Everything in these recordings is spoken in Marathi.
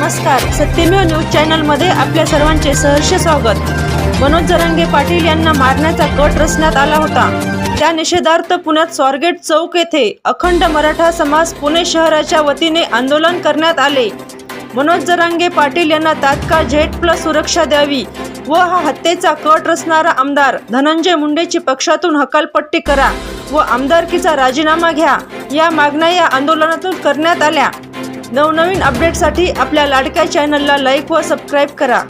नमस्कार, सत्यमेव न्यूज चॅनलमध्ये आपल्या सर्वांचे सहर्ष स्वागत। मनोज जरांगे पाटील यांना मारण्याचा कट रचण्यात आला होता। त्या निषेधार्थ पुण्यात स्वारगेट चौक येथे अखंड मराठा समाज पुणे शहराच्या वतीने आंदोलन करण्यात आले। मनोज जरांगे पाटील यांना तात्काळ Z+ सुरक्षा द्यावी व हा हत्येचा कट रचणारा आमदार धनंजय मुंडेची पक्षातून हकालपट्टी करा व आमदारकीचा राजीनामा घ्या, या मागण्या या आंदोलनातून करण्यात आल्या। नवनवीन अपडेटसाठी आपल्या लाडक्या चॅनलला लाईक व सबस्क्राईब करा।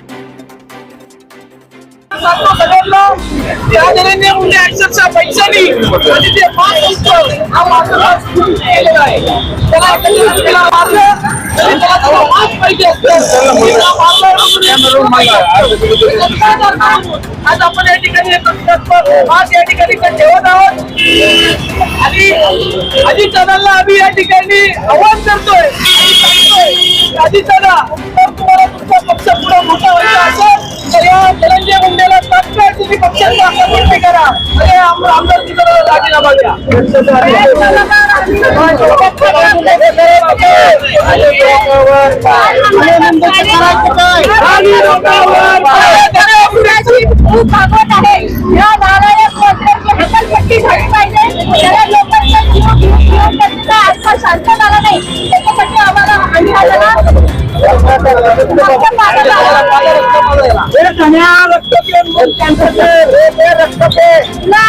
आज आपण या ठिकाणी ठेवत आहोत आणि अजित दादांना आम्ही या ठिकाणी आवाहन करतोय। अजित दादा, तुम्हाला तुमचा पक्ष पुढे मोठा व्हायचा असेल तर या धनंजय मुंडेला तात्काळ तुम्ही पक्षाचा हकालपट्टी करा आणि आमदारकीचा राजीनामा द्या। शांत झाला नाही त्याच्यासाठी आम्हाला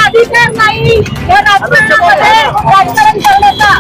अधिकार नाही या राजकारणामध्ये राजकारण करण्याचा।